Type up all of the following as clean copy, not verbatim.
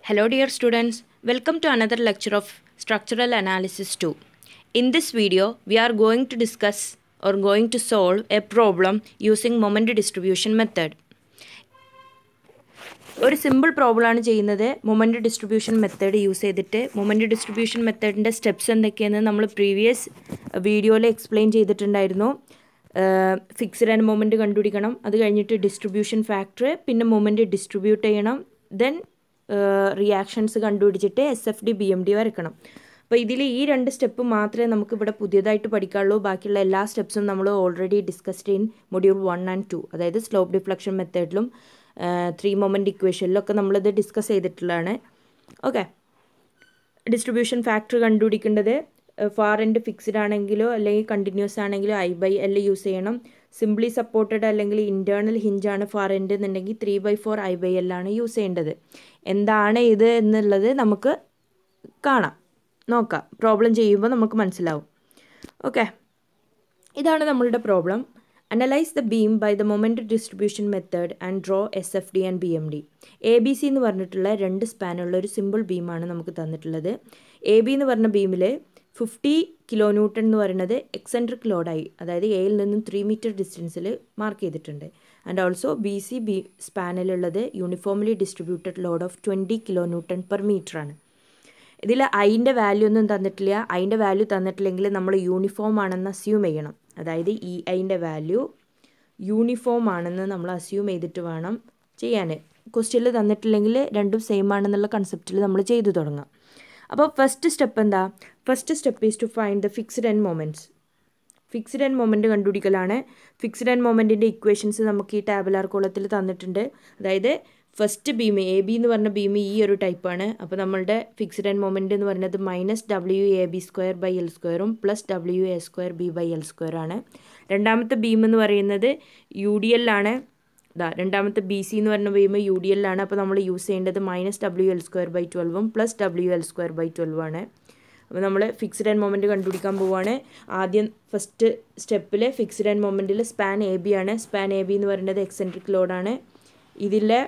Hello dear students, welcome to another lecture of Structural Analysis 2. In this video, we are going to discuss or going to solve a problem using moment distribution method. ഒരു simple പ്രോബ്ലമാണ് ചെയ്യുന്നത് moment distribution method use ചെയ്തിട്ട്. Moment distribution മെത്തേഡിൻ്റെ steps എന്തൊക്കെയെന്ന് നമ്മൾ previous വീഡിയോയിൽ explain ചെയ്തിട്ടുണ്ടായിരുന്നു. Fixed and moment കണ്ടുപിടിക്കണം, അത് കഴിഞ്ഞിട്ട് ഡിസ്ട്രിബ്യൂഷൻ ഫാക്ടർ, പിന്നെ മൊമെൻ്റ് ഡിസ്ട്രിബ്യൂട്ട് ചെയ്യണം, ദെൻ റിയാക്ഷൻസ് കണ്ടുപിടിച്ചിട്ട് SFD BMD വരയ്ക്കണം. അപ്പോൾ ഇതിൽ ഈ രണ്ട് സ്റ്റെപ്പ് മാത്രമേ നമുക്ക് ഇവിടെ പുതിയതായിട്ട് പഠിക്കാനുള്ളൂ. ബാക്കിയുള്ള എല്ലാ സ്റ്റെപ്സും നമ്മൾ already discussed in module 1 and 2, അതായത് സ്ലോപ്പ് ഡിഫ്ലക്ഷൻ മെത്തേഡിലും 3 മൊമെൻ്റ് ഇക്വേഷനിലൊക്കെ നമ്മളിത് ഡിസ്കസ് ചെയ്തിട്ടുള്ളതാണ്. ഓക്കെ, ഡിസ്ട്രിബ്യൂഷൻ ഫാക്ടർ കണ്ടുപിടിക്കേണ്ടത് ഫാർ എൻഡ് ഫിക്സ്ഡ് ആണെങ്കിലോ അല്ലെങ്കിൽ കണ്ടിന്യൂസ് ആണെങ്കിലോ I/L യൂസ് ചെയ്യണം. സിംപ്ലി സപ്പോർട്ടഡ് അല്ലെങ്കിൽ ഇൻറ്റേർണൽ ഹിഞ്ചാണ് ഫാർ എൻഡ് എന്നുണ്ടെങ്കിൽ 3/4 I/L ആണ് യൂസ് ചെയ്യേണ്ടത്. എന്താണ് ഇത് എന്നുള്ളത് നമുക്ക് നോക്കാം, പ്രോബ്ലം ചെയ്യുമ്പോൾ നമുക്ക് മനസ്സിലാവും. ഓക്കെ, ഇതാണ് നമ്മളുടെ problem. Analyze the beam by the moment distribution method and draw SFD and BMD. ABC എന്ന് പറഞ്ഞിട്ടുള്ള രണ്ട് സ്പാനുള്ള ഒരു സിമ്പിൾ ബീമാണ് നമുക്ക് തന്നിട്ടുള്ളത്. AB എന്ന് പറഞ്ഞ ബീമിൽ 50 kN എന്ന് പറയുന്നത് എക്സെൻട്രിക് ലോഡായി, അതായത് എയിൽ നിന്നും 3 മീറ്റർ ഡിസ്റ്റൻസിൽ മാർക്ക് ചെയ്തിട്ടുണ്ട്. ആൻഡ് ഓൾസോ BC സ്പാനിലുള്ളത് uniformly distributed load of 20 kN/m ആണ്. ഇതിൽ അതിൻ്റെ വാല്യൂ ഒന്നും തന്നിട്ടില്ല. അതിൻ്റെ വാല്യൂ തന്നിട്ടില്ലെങ്കിൽ നമ്മൾ യൂണിഫോം ആണെന്ന് അസ്യൂം ചെയ്യണം. അതായത് അതിൻ്റെ വാല്യൂ യൂണിഫോം ആണെന്ന് നമ്മൾ അസ്യൂം ചെയ്തിട്ട് വേണം ചെയ്യാൻ. ക്വസ്റ്റ്യനിൽ തന്നിട്ടില്ലെങ്കിൽ രണ്ടും സെയിം ആണെന്നുള്ള കൺസെപ്റ്റിൽ നമ്മൾ ചെയ്തു തുടങ്ങാം. അപ്പോൾ ഫസ്റ്റ് സ്റ്റെപ്പ് എന്താ? First step is to find the fixed end moments. Fixed end moment കണ്ടുപിടിക്കലാണ്. ഫിക്സ്ഡ് എൻഡ് മൊമെൻറ്റിൻ്റെ ഇക്വേഷൻസ് നമുക്ക് ഈ ടാബുലാർ കോളത്തിൽ തന്നിട്ടുണ്ട്. അതായത് ഫസ്റ്റ് ബീം AB എന്ന് പറഞ്ഞ ബീം ഈ ഒരു ടൈപ്പാണ്. അപ്പോൾ നമ്മളുടെ ഫിക്സ്ഡ് എൻഡ് മൊമെൻറ്റ് എന്ന് പറയുന്നത് -WAB²/L² +WA²B/L² ആണ്. രണ്ടാമത്തെ ബീം എന്ന് പറയുന്നത് UDL ആണ്. രണ്ടാമത്തെ BC എന്ന് പറഞ്ഞ ബീം UDL ആണ്. അപ്പോൾ നമ്മൾ യൂസ് ചെയ്യേണ്ടത് -WL²/12 +WL²/12 ആണ്. അപ്പോൾ നമ്മൾ ഫിക്സ്ഡ് എൻഡ് മൊമെൻറ്റ് കണ്ടുപിടിക്കാൻ പോവുകയാണ്. ആദ്യം ഫസ്റ്റ് സ്റ്റെപ്പിൽ ഫിക്സ്ഡ് എൻഡ് മൊമെൻറ്റിൽ സ്പാൻ AB ആണ്. സ്പാൻ AB എന്ന് പറയുന്നത് എക്സെൻട്രിക് ലോഡാണ്. ഇതിലെ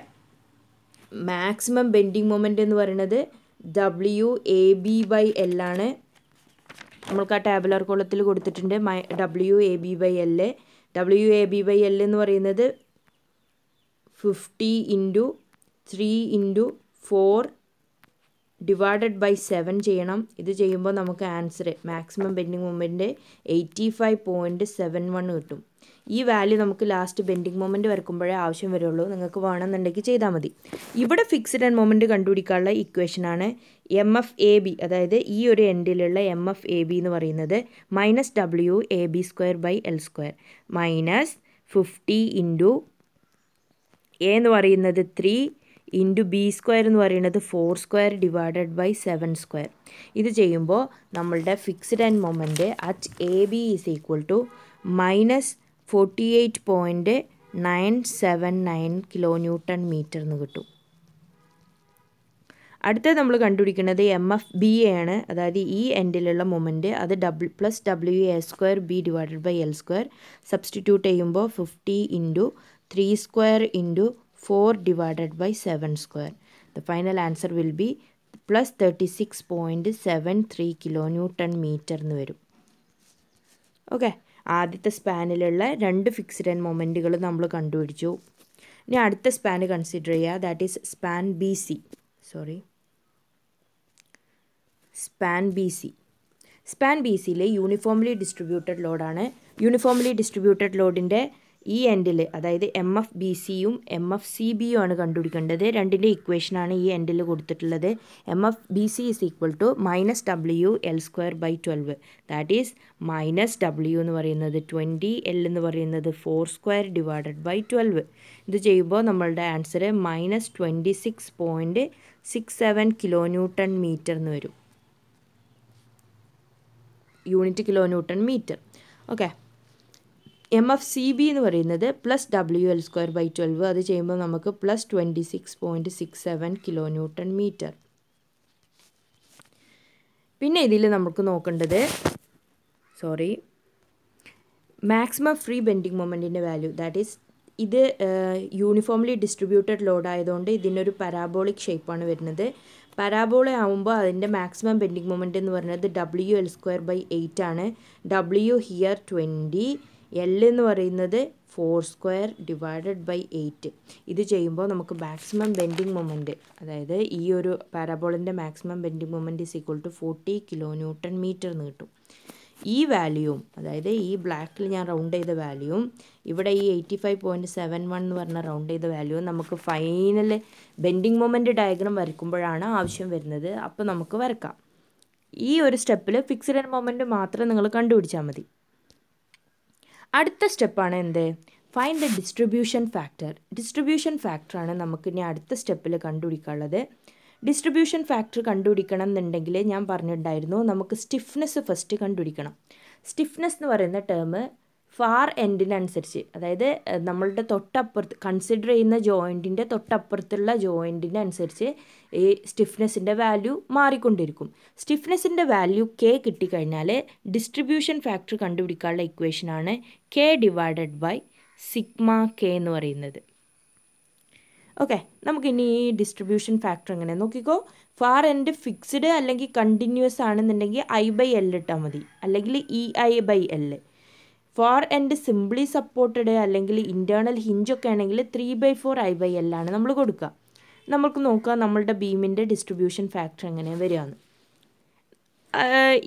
മാക്സിമം ബെൻഡിങ് മൊമെൻ്റ് എന്ന് പറയുന്നത് WAB/L ആണ്. നമ്മൾക്ക് ആ ടാബുലാർ കോളത്തിൽ കൊടുത്തിട്ടുണ്ട് WAB/L. WAB/L എന്ന് പറയുന്നത് 50 × 3 × 4 /7 ചെയ്യണം. ഇത് ചെയ്യുമ്പോൾ നമുക്ക് ആൻസർ മാക്സിമം ബെൻഡിങ് മൊമെൻറ്റ് 85.71 കിട്ടും. ഈ വാല്യൂ നമുക്ക് ലാസ്റ്റ് ബെൻഡിങ് മൊമെൻറ്റ് വരക്കുമ്പോഴേ ആവശ്യം വരുള്ളൂ. നിങ്ങൾക്ക് വേണമെന്നുണ്ടെങ്കിൽ ചെയ്താൽ മതി. ഇവിടെ ഫിക്സ്ഡ് എൻഡ് മൊമെൻറ്റ് കണ്ടുപിടിക്കാനുള്ള ഇക്വേഷനാണ് MFAB, അതായത് ഈ ഒരു എൻഡിലുള്ള MFAB എന്ന് പറയുന്നത് -WAB²/L² -50 × A എന്ന് പറയുന്നത് 3 × B² എന്ന് പറയുന്നത് 4² /7². ഇത് ചെയ്യുമ്പോൾ നമ്മളുടെ fixed end moment at AB is equal to -48.979 kN/m എന്ന് കിട്ടും. അടുത്തത് നമ്മൾ കണ്ടുപിടിക്കുന്നത് MFBA ആണ്. അതായത് ഈ എൻഡിലുള്ള മൊമെൻറ്റ് അത് WA²B/L². സബ്സ്റ്റിറ്റ്യൂട്ട് ചെയ്യുമ്പോൾ 50 × 3² × 4 /7². The final answer will be +36.73 kN/m എന്ന് വരും. ഓക്കെ, ആദ്യത്തെ സ്പാനിലുള്ള രണ്ട് ഫിക്സ്ഡ് എൻഡ് മൊമെൻറ്റുകൾ നമ്മൾ കണ്ടുപിടിച്ചു. ഇനി അടുത്ത സ്പാൻ കൺസിഡർ ചെയ്യുക. That is span BC. Span BCയിൽ യൂണിഫോംലി ഡിസ്ട്രിബ്യൂട്ടഡ് ലോഡാണ്. യൂണിഫോംലി ഡിസ്ട്രിബ്യൂട്ടഡ് ലോഡിൻ്റെ ഈ എൻഡിൽ, അതായത് MFBCയും MFCBയും ആണ് കണ്ടുപിടിക്കേണ്ടത്. രണ്ടിൻ്റെ ഇക്വേഷനാണ് ഈ എൻഡിൽ കൊടുത്തിട്ടുള്ളത്. MFBC is equal to -WL²/12. That is -W എന്ന് പറയുന്നത് 20, L എന്ന് പറയുന്നത് 4² /12. ഇത് ചെയ്യുമ്പോൾ നമ്മളുടെ ആൻസർ -26.67 kN/m എന്ന് വരും. Unit kN/m. ഓക്കെ, MFCB എന്ന് പറയുന്നത് +WL²/12. അത് ചെയ്യുമ്പോൾ നമുക്ക് +26.67 kN/m. പിന്നെ ഇതിൽ നമുക്ക് നോക്കേണ്ടത് മാക്സിമം ഫ്രീ ബെൻഡിങ് മൊമെൻറ്റിൻ്റെ വാല്യൂ, ദാറ്റ് ഈസ് ഇത് യൂണിഫോംലി ഡിസ്ട്രിബ്യൂട്ടഡ് ലോഡ് ആയതുകൊണ്ട് ഇതിനൊരു പരാബോളിക് ഷേപ്പാണ് വരുന്നത്. പരാബോള ആകുമ്പോൾ അതിൻ്റെ മാക്സിമം ബെൻഡിങ് മൊമെൻ്റ് എന്ന് പറയുന്നത് WL²/8 ആണ്. W ഹിയർ 20, L എന്ന് പറയുന്നത് 4² / 8. ഇത് ചെയ്യുമ്പോൾ നമുക്ക് മാക്സിമം ബെൻഡിങ് മൊമെൻറ്റ്, അതായത് ഈ ഒരു പാരാബോളിൻ്റെ മാക്സിമം ബെൻഡിങ് മൊമെൻറ്റ് = 40 kN/m എന്ന് കിട്ടും. ഈ വാല്യൂവും, അതായത് ഈ ബ്ലാക്കിൽ ഞാൻ റൗണ്ട് ചെയ്ത വാല്യൂവും ഇവിടെ ഈ 85.71 എന്ന് പറഞ്ഞ റൗണ്ട് ചെയ്ത വാല്യൂവും നമുക്ക് ഫൈനൽ ബെൻഡിങ് മൊമെൻറ്റ് ഡയഗ്രാം വരയ്ക്കുമ്പോഴാണ് ആവശ്യം വരുന്നത്. അപ്പോൾ നമുക്ക് വരക്കാം. ഈ ഒരു സ്റ്റെപ്പിൽ ഫിക്സ്ഡ് എൻഡ് മൊമെൻറ്റ് മാത്രം നിങ്ങൾ കണ്ടുപിടിച്ചാൽ മതി. അടുത്ത സ്റ്റെപ്പാണ് എന്ത്? Find the distribution factor. Distribution ഫാക്ടറാണ് നമുക്കിനി അടുത്ത സ്റ്റെപ്പിൽ കണ്ടുപിടിക്കാനുള്ളത്. ഡിസ്ട്രിബ്യൂഷൻ ഫാക്ടർ കണ്ടുപിടിക്കണം എന്നുണ്ടെങ്കിൽ ഞാൻ പറഞ്ഞിട്ടുണ്ടായിരുന്നു നമുക്ക് സ്റ്റിഫ്നെസ് ഫസ്റ്റ് കണ്ടുപിടിക്കണം. സ്റ്റിഫ്നെസ് എന്ന് പറയുന്ന ടേം ഫാർ എൻഡിനനുസരിച്ച്, അതായത് നമ്മളുടെ തൊട്ടപ്പുറത്ത് കൺസിഡർ ചെയ്യുന്ന ജോയിൻറ്റിൻ്റെ തൊട്ടപ്പുറത്തുള്ള ജോയിൻറ്റിൻ്റെ അനുസരിച്ച് ഈ സ്റ്റിഫ്നെസ്സിൻ്റെ വാല്യൂ മാറിക്കൊണ്ടിരിക്കും. സ്റ്റിഫ്നെസ്സിൻ്റെ വാല്യൂ K കിട്ടിക്കഴിഞ്ഞാൽ ഡിസ്ട്രിബ്യൂഷൻ ഫാക്ടർ കണ്ടുപിടിക്കാനുള്ള ഇക്വേഷനാണ് K/σK എന്ന് പറയുന്നത്. ഓക്കെ, നമുക്കിനി ഈ ഡിസ്ട്രിബ്യൂഷൻ ഫാക്ടർ എങ്ങനെ നോക്കിക്കോ. ഫാർ എൻഡ് ഫിക്സ്ഡ് അല്ലെങ്കിൽ കണ്ടിന്യൂസ് ആണെന്നുണ്ടെങ്കിൽ I/L ഇട്ടാൽ മതി, അല്ലെങ്കിൽ EI/L. Far end simply supported അല്ലെങ്കിൽ ഇൻറ്റേർണൽ ഹിഞ്ചൊക്കെ ആണെങ്കിൽ 3/4 I/L ആണ് നമ്മൾ കൊടുക്കുക. നമുക്ക് നോക്കാം നമ്മളുടെ ബീമിൻ്റെ ഡിസ്ട്രിബ്യൂഷൻ ഫാക്ടർ എങ്ങനെ വരികയെന്ന്.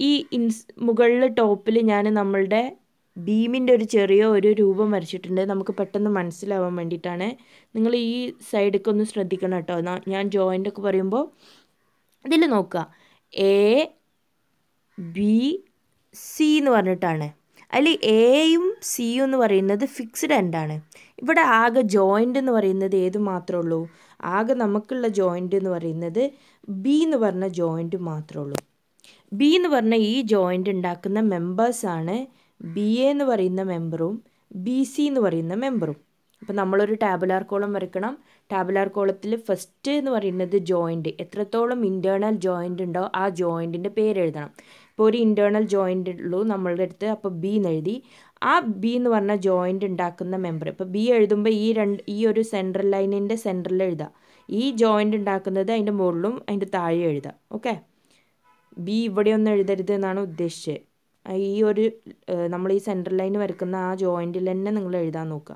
ഈ മുകളിൽ ടോപ്പിൽ ഞാൻ നമ്മളുടെ ബീമിൻ്റെ ഒരു രൂപം വരച്ചിട്ടുണ്ട്, നമുക്ക് പെട്ടെന്ന് മനസ്സിലാവാൻ വേണ്ടിയിട്ടാണ്. നിങ്ങൾ ഈ സൈഡൊക്കെ ഒന്ന് ശ്രദ്ധിക്കണം കേട്ടോ. ഞാൻ ജോയിൻ്റൊക്കെ പറയുമ്പോൾ ഇതിൽ നോക്കുക, ABC എന്ന് പറഞ്ഞിട്ടാണ്. അതിൽ Aയും Cയും എന്ന് പറയുന്നത് ഫിക്സ്ഡ് എൻഡാണ്. ഇവിടെ ആകെ ജോയിൻ്റ് എന്ന് പറയുന്നത് ഏത് മാത്രമേ ഉള്ളൂ? ആകെ നമുക്കുള്ള ജോയിൻ്റ് എന്ന് പറയുന്നത് B എന്ന് പറഞ്ഞ ജോയിൻ്റ് മാത്രമേ ഉള്ളൂ. B എന്ന് പറഞ്ഞ ഈ ജോയിൻ്റ് ഉണ്ടാക്കുന്ന മെമ്പേഴ്സാണ് BA എന്ന് പറയുന്ന മെമ്പറും BC എന്ന് പറയുന്ന മെമ്പറും. അപ്പോൾ നമ്മളൊരു ടാബുലാർ കോളം വരയ്ക്കണം. ടാബുലാർ കോളത്തിൽ ഫസ്റ്റ് എന്ന് പറയുന്നത് ജോയിൻ്റ്, എത്രത്തോളം ഇൻറ്റേർണൽ ജോയിൻ്റ് ഉണ്ടോ ആ ജോയിൻറ്റിൻ്റെ പേര് എഴുതണം. ഇപ്പോൾ ഒരു ഇൻറ്റേർണൽ ജോയിൻ്റ് ഉള്ളൂ നമ്മളുടെ അടുത്ത്, അപ്പോൾ B എന്ന് എഴുതി. ആ B എന്ന് പറഞ്ഞ ജോയിൻ്റ് ഉണ്ടാക്കുന്ന മെമ്പർ, ഇപ്പോൾ B എഴുതുമ്പോൾ ഈ ഒരു സെൻട്രൽ ലൈനിൻ്റെ സെൻറ്ററിൽ എഴുതുക. ഈ ജോയിൻ്റ് ഉണ്ടാക്കുന്നത് അതിൻ്റെ മുകളിലും അതിൻ്റെ താഴെ എഴുതുക. ഓക്കെ, B ഇവിടെയൊന്നും എഴുതരുത് എന്നാണ് ഉദ്ദേശിച്ചത്. ഈ ഒരു നമ്മൾ ഈ സെൻട്രൽ ലൈൻ വരയ്ക്കുന്ന ആ ജോയിൻറ്റിൽ തന്നെ നിങ്ങൾ എഴുതാൻ നോക്കുക,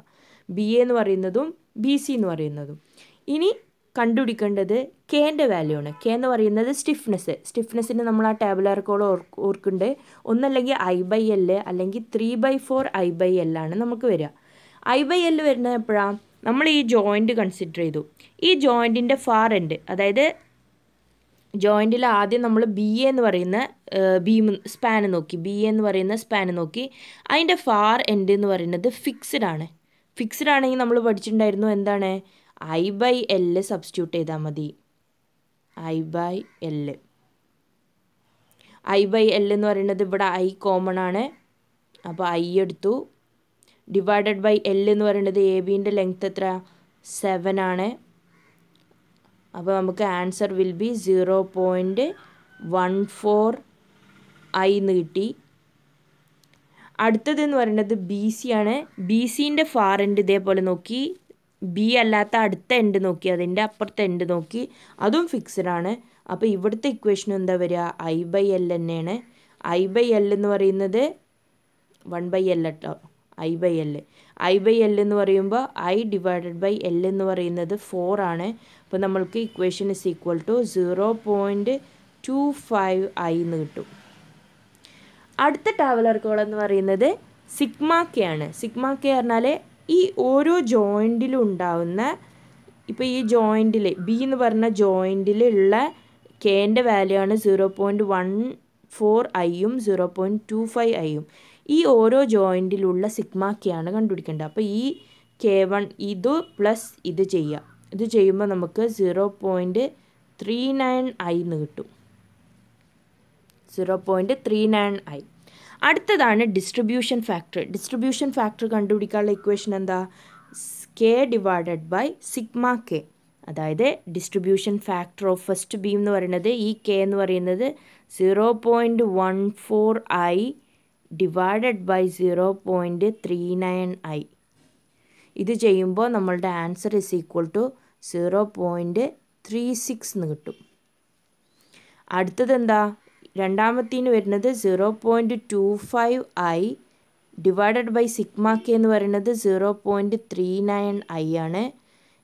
BA എന്ന് പറയുന്നതും BC എന്ന് പറയുന്നതും. ഇനി കണ്ടുപിടിക്കേണ്ടത് Kൻ്റെ വാല്യൂ ആണ്. K എന്ന് പറയുന്നത് സ്റ്റിഫ്നെസ്സിന് നമ്മൾ ആ ടാബുലാർ കോളം ഓർക്കുന്നുണ്ട്. ഒന്നല്ലെങ്കിൽ I/L അല്ലെങ്കിൽ 3/4 I/L ആണ് നമുക്ക് വരിക. I/L വരുന്നത് എപ്പോഴാണ്? നമ്മൾ ഈ ജോയിൻറ്റ് കൺസിഡർ ചെയ്തു. ഈ ജോയിൻറ്റിൻ്റെ ഫാർ എൻഡ്, അതായത് ജോയിൻറ്റിൽ ആദ്യം നമ്മൾ BA എന്ന് പറയുന്ന സ്പാന് നോക്കി, BA എന്ന് പറയുന്ന സ്പാന് നോക്കി. അതിൻ്റെ ഫാർ എൻഡ് എന്ന് പറയുന്നത് ഫിക്സ്ഡ് ആണ്. ഫിക്സ്ഡ് ആണെങ്കിൽ നമ്മൾ പഠിച്ചിട്ടുണ്ടായിരുന്നു എന്താണ്? I/L സബ്സ്റ്റിറ്റ്യൂട്ട് ചെയ്താൽ മതി. I/L എന്ന് പറയുന്നത് ഇവിടെ I കോമൺ ആണ്, അപ്പോൾ I എടുത്തു. ഡിവൈഡഡ് ബൈ L എന്ന് പറയുന്നത് ABൻ്റെ ലെങ്ത് എത്ര? 7 ആണ്. അപ്പോൾ നമുക്ക് ആൻസർ വിൽ ബി 0.14 I എന്ന് കിട്ടി. അടുത്തതെന്ന് പറയുന്നത് BC ആണ്. BCൻ്റെ ഫാർ എൻഡ് ഇതേപോലെ നോക്കി, B അല്ലാത്ത അടുത്ത എൻഡ് നോക്കി, അതിൻ്റെ അപ്പുറത്തെ എൻഡ് നോക്കി, അതും ഫിക്സ്ഡ് ആണ്. അപ്പോൾ ഇവിടുത്തെ ഇക്വേഷൻ എന്താ വരിക? I/L തന്നെയാണ്. I/L എന്ന് പറയുന്നത് 1/L കേട്ടോ. I/L എന്ന് പറയുമ്പോൾ I/L എന്ന് പറയുന്നത് 4 ആണ്. അപ്പോൾ നമ്മൾക്ക് ഇക്വേഷൻ = 0.25 I എന്ന് കിട്ടും. അടുത്ത ടാബുലാർ കോളം എന്ന് പറയുന്നത് σK ആണ്. σK പറഞ്ഞാൽ ഈ ഓരോ ജോയിൻറ്റിലും ഉണ്ടാവുന്ന, ഇപ്പോൾ ഈ ജോയിൻറ്റിൽ B എന്ന് പറഞ്ഞ ജോയിൻറ്റിലുള്ള Kൻ്റെ വാല്യൂ ആണ് 0.14 Iയും 0.25 Iയും. ഈ ഓരോ ജോയിൻറ്റിലുള്ള σK ആണ് കണ്ടുപിടിക്കേണ്ടത്. അപ്പോൾ ഈ K1 ഇത് പ്ലസ് ഇത് ചെയ്യുക. ഇത് ചെയ്യുമ്പോൾ നമുക്ക് 0.39 I എന്ന് കിട്ടും. 0.39 I. അടുത്തതാണ് ഡിസ്ട്രിബ്യൂഷൻ ഫാക്ടർ. ഡിസ്ട്രിബ്യൂഷൻ ഫാക്ടർ കണ്ടുപിടിക്കാനുള്ള ഇക്വേഷൻ എന്താ? K/σK. അതായത് distribution factor of first beam എന്ന് പറയുന്നത് ഈ K എന്ന് പറയുന്നത് 0.14 I ഡിവൈഡഡ് ബൈ 0.39 I. ഇത് ചെയ്യുമ്പോൾ നമ്മളുടെ ആൻസർ ഇസ് ഈക്വൽ ടു 0.36 എന്ന് കിട്ടും. അടുത്തത് എന്താ? രണ്ടാമത്തേന് വരുന്നത് 0.25i divided by sigma K എന്ന് പറയുന്നത് 0.39i ആണ്.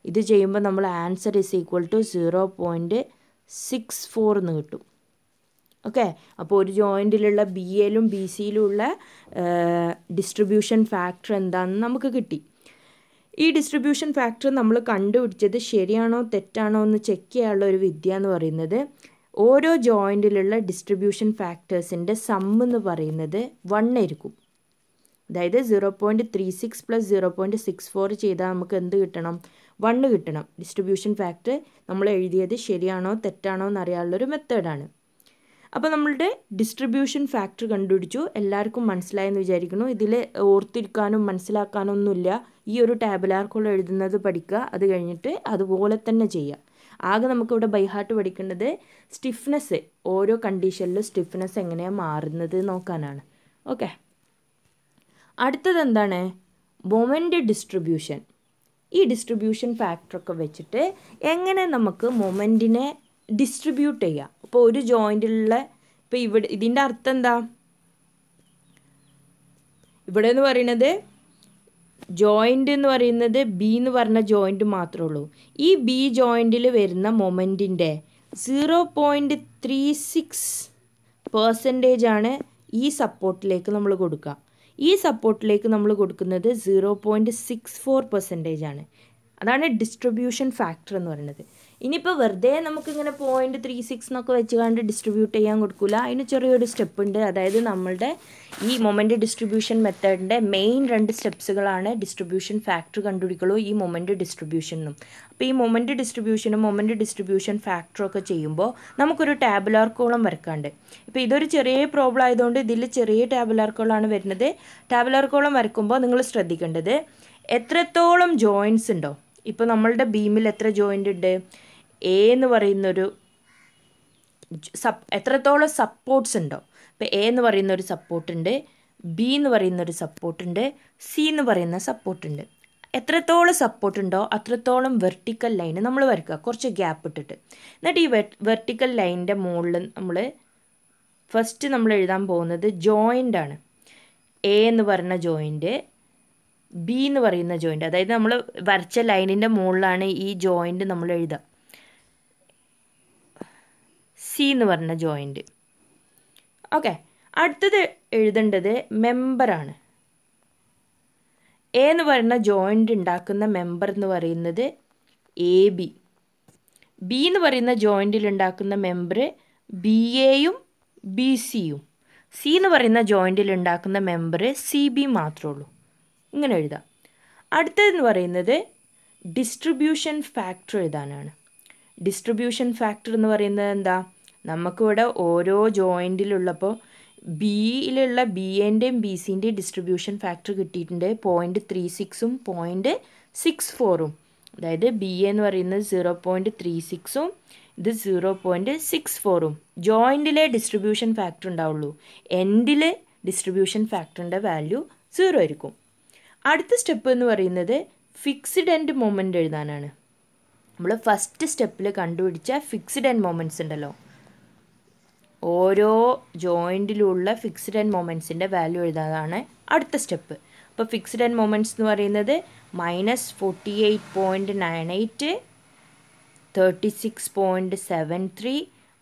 ഇത് ചെയ്യുമ്പോൾ നമ്മൾ ആൻസർ ഇസ് ഈക്വൽ ടു 0.64 എന്ന് കിട്ടും. ഓക്കെ, അപ്പോൾ ഒരു ജോയിൻറ്റിലുള്ള ബി എയിലും ബി സിയിലുള്ള ഡിസ്ട്രിബ്യൂഷൻ ഫാക്ടർ എന്താണെന്ന് നമുക്ക് കിട്ടി. ഈ ഡിസ്ട്രിബ്യൂഷൻ ഫാക്ടർ നമ്മൾ കണ്ടുപിടിച്ചത് ശരിയാണോ തെറ്റാണോ എന്ന് ചെക്ക് ചെയ്യാനുള്ള ഒരു വിദ്യ എന്ന് പറയുന്നത്, ഓരോ ജോയിൻറ്റിലുള്ള ഡിസ്ട്രിബ്യൂഷൻ ഫാക്ടേഴ്സിൻ്റെ സം എന്ന് പറയുന്നത് 1 ആയിരിക്കും. അതായത് 0.36 + 0.64 ചെയ്താൽ നമുക്ക് എന്ത് കിട്ടണം? 1 കിട്ടണം. ഡിസ്ട്രിബ്യൂഷൻ ഫാക്ടർ നമ്മൾ എഴുതിയത് ശരിയാണോ തെറ്റാണോ എന്നറിയാനുള്ളൊരു മെത്തേഡാണ്. അപ്പോൾ നമ്മളുടെ ഡിസ്ട്രിബ്യൂഷൻ ഫാക്ടർ കണ്ടുപിടിച്ചു. എല്ലാവർക്കും മനസ്സിലായെന്ന് വിചാരിക്കുന്നു. ഇതിൽ ഓർത്തിരിക്കാനും മനസ്സിലാക്കാനും ഒന്നുമില്ല. ഈ ഒരു ടാബുലാർ കോളം എഴുതുന്നത് പഠിക്കുക, അത് കഴിഞ്ഞിട്ട് അതുപോലെ തന്നെ ചെയ്യുക. ആകെ നമുക്കിവിടെ ബൈ ഹാർട്ട് പഠിക്കേണ്ടത് സ്റ്റിഫ്നെസ്, ഓരോ കണ്ടീഷനിലും സ്റ്റിഫ്നെസ് എങ്ങനെയാണ് മാറുന്നത് നോക്കാനാണ്. ഓക്കെ, അടുത്തത് എന്താണ്? Moment distribution. ഈ ഡിസ്ട്രിബ്യൂഷൻ ഫാക്ടറൊക്കെ വെച്ചിട്ട് എങ്ങനെ നമുക്ക് മൊമെൻറ്റിനെ ഡിസ്ട്രിബ്യൂട്ട് ചെയ്യാം. അപ്പോൾ ഒരു ജോയിൻറ്റിലുള്ള, ഇപ്പോൾ ഇവിടെ ഇതിൻ്റെ അർത്ഥം എന്താ? ഇവിടെ എന്ന് പറയുന്നത് ജോയിൻ്റ് എന്ന് പറയുന്നത് ബി എന്ന് പറഞ്ഞ ജോയിൻറ്റ് മാത്രമേ ഉള്ളൂ. ഈ ബി ജോയിൻറ്റിൽ വരുന്ന മൊമെൻറ്റിൻ്റെ 0.36% ആണ് ഈ സപ്പോർട്ടിലേക്ക് നമ്മൾ കൊടുക്കുക. ഈ സപ്പോർട്ടിലേക്ക് നമ്മൾ കൊടുക്കുന്നത് 0.64% ആണ്. അതാണ് ഡിസ്ട്രിബ്യൂഷൻ ഫാക്ടർ എന്ന് പറയുന്നത്. ഇനിയിപ്പോൾ വെറുതെ നമുക്കിങ്ങനെ 0.36 എന്നൊക്കെ വെച്ചുകൊണ്ട് ഡിസ്ട്രിബ്യൂട്ട് ചെയ്യാൻ കൊടുക്കില്ല. അതിന് ചെറിയൊരു സ്റ്റെപ്പ് ഉണ്ട്. അതായത് നമ്മളുടെ ഈ മൊമെൻ്റ് ഡിസ്ട്രിബ്യൂഷൻ മെത്തേഡിൻ്റെ മെയിൻ 2 സ്റ്റെപ്സുകളാണ് ഡിസ്ട്രിബ്യൂഷൻ ഫാക്ടർ കണ്ടുപിടിക്കുള്ളൂ ഈ മൊമെൻ്റ് ഡിസ്ട്രിബ്യൂഷനും. അപ്പോൾ ഈ മൊമെൻ്റ് ഡിസ്ട്രിബ്യൂഷനും മൊമെൻ്റ് ഡിസ്ട്രിബ്യൂഷൻ ഫാക്ടറൊക്കെ ചെയ്യുമ്പോൾ നമുക്കൊരു ടാബുലാർ കോളം വരക്കാണ്ട്. ഇപ്പോൾ ഇതൊരു ചെറിയ പ്രോബ്ലം ആയതുകൊണ്ട് ഇതിൽ ചെറിയ ടാബുലാർ കോളമാണ് വരുന്നത്. ടാബുലാർ കോളം വരക്കുമ്പോൾ നിങ്ങൾ ശ്രദ്ധിക്കേണ്ടത് എത്രത്തോളം ജോയിൻസ് ഉണ്ടോ. ഇപ്പോൾ നമ്മളുടെ ബീമിൽ എത്ര ജോയിൻ്റ് ഉണ്ട്? എ എന്ന് പറയുന്നൊരു എത്രത്തോളം സപ്പോർട്ട്സ് ഉണ്ടോ. ഇപ്പോൾ എ എന്ന് പറയുന്നൊരു സപ്പോർട്ടുണ്ട്, ബി എന്ന് പറയുന്നൊരു സപ്പോർട്ടുണ്ട്, സി എന്ന് പറയുന്ന സപ്പോർട്ടുണ്ട്. എത്രത്തോളം സപ്പോർട്ട് ഉണ്ടോ അത്രത്തോളം വെർട്ടിക്കൽ ലൈന് നമ്മൾ വരയ്ക്കുക, കുറച്ച് ഗ്യാപ്പ് ഇട്ടിട്ട്. എന്നിട്ട് ഈ വെർട്ടിക്കൽ ലൈനിൻ്റെ മുകളിൽ ഫസ്റ്റ് നമ്മൾ എഴുതാൻ പോകുന്നത് ജോയിൻ്റ് ആണ്. എ എന്ന് പറയുന്ന ജോയിൻ്റ്, ബി എന്ന് പറയുന്ന ജോയിൻ്റ്, അതായത് നമ്മൾ വരച്ച ലൈനിൻ്റെ മുകളിലാണ് ഈ ജോയിൻ്റ് നമ്മൾ എഴുതുക. സി എന്ന് പറഞ്ഞ ജോയിൻ്റ്. ഓക്കെ, അടുത്തത് എഴുതേണ്ടത് മെമ്പറാണ്. എ എന്ന് പറയുന്ന ജോയിൻ്റ് ഉണ്ടാക്കുന്ന മെമ്പർ എന്ന് പറയുന്നത് എ ബി. ബി എന്ന് പറയുന്ന ജോയിൻറ്റിൽ ഉണ്ടാക്കുന്ന മെമ്പർ ബി എയും ബി സിയും. സി എന്ന് പറയുന്ന ജോയിൻറ്റിൽ ഉണ്ടാക്കുന്ന മെമ്പർ സി ബി മാത്രമേ ഉള്ളൂ. ഇങ്ങനെ എഴുതാം. അടുത്തതെന്ന് പറയുന്നത് ഡിസ്ട്രിബ്യൂഷൻ ഫാക്ടർ എഴുതാനാണ്. ഡിസ്ട്രിബ്യൂഷൻ ഫാക്ടർ എന്ന് പറയുന്നത് എന്താ? നമുക്കിവിടെ ഓരോ ജോയിൻറ്റിലുള്ളപ്പോൾ ബിയിലുള്ള ബി എൻ്റെയും ബി സിൻ്റെയും ഡിസ്ട്രിബ്യൂഷൻ ഫാക്ടർ കിട്ടിയിട്ടുണ്ട് 0.36ഉം 0.64ഉം. അതായത് ബി എന്ന് പറയുന്നത് 0.36ഉം ഇത് 0.64ഉം. ജോയിൻറ്റിലെ ഡിസ്ട്രിബ്യൂഷൻ ഫാക്ടർ ഉണ്ടാവുള്ളൂ, എൻഡിലെ ഡിസ്ട്രിബ്യൂഷൻ ഫാക്ടറിൻ്റെ വാല്യൂ 0 ആയിരിക്കും. അടുത്ത സ്റ്റെപ്പ് എന്ന് പറയുന്നത് ഫിക്സ്ഡ് എൻഡ് മൊമെൻ്റ് എഴുതാനാണ്. നമ്മൾ ഫസ്റ്റ് സ്റ്റെപ്പിൽ കണ്ടുപിടിച്ച ഫിക്സ്ഡ് എൻഡ് മൊമെൻറ്റ്സ് ഉണ്ടല്ലോ, ഓരോ ജോയിൻറ്റിലുള്ള ഫിക്സ്ഡ് എൻഡ് മൊമെൻറ്റ്സിൻ്റെ വാല്യൂ എഴുതാനാണ് അടുത്ത സ്റ്റെപ്പ്. അപ്പോൾ ഫിക്സ്ഡ് എൻഡ് മൊമെൻറ്റ്സ് എന്ന് പറയുന്നത് -48.98, 36.73,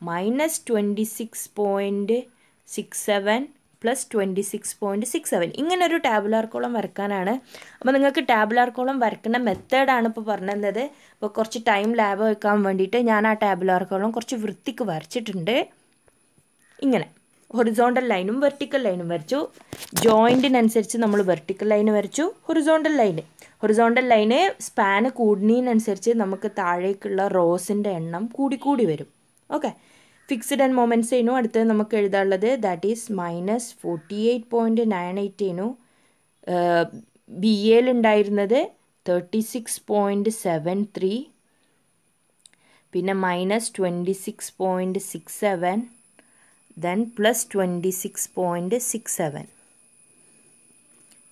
-26.67 പ്ലസ് 26.67. ഇങ്ങനൊരു ടാബുലാർ കോളം വരക്കാനാണ്. അപ്പോൾ നിങ്ങൾക്ക് ടാബുലാർ കോളം വരക്കുന്ന മെത്തേഡാണ് ഇപ്പോൾ പറഞ്ഞത്. അപ്പോൾ കുറച്ച് ടൈം ലാബ് വെക്കാൻ വേണ്ടിയിട്ട് ഞാൻ ആ ടാബുലാർ കോളം കുറച്ച് വൃത്തിക്ക് വരച്ചിട്ടുണ്ട്. ഇങ്ങനെ ഹൊറിസോണ്ടൽ ലൈനും വെർട്ടിക്കൽ ലൈനും വരച്ചു. ജോയിൻറ്റിനനുസരിച്ച് നമ്മൾ വെർട്ടിക്കൽ ലൈന് വരച്ചു, ഹൊറിസോണ്ടൽ ലൈന് സ്പാന് കൂടുന്നതിനനുസരിച്ച് നമുക്ക് താഴേക്കുള്ള റോസിൻ്റെ എണ്ണം കൂടി വരും. ഓക്കെ, ഫിക്സ്ഡ് ആൻഡ് മൊമെൻറ്റ്സ് ചെയ്യുന്നു. അടുത്തത് നമുക്ക് എഴുതാനുള്ളത് ദാറ്റ് ഈസ് -48.98 ചെയ്യുന്നു. ബി എയിലുണ്ടായിരുന്നത് 36.73, പിന്നെ -26.67, then +26.67.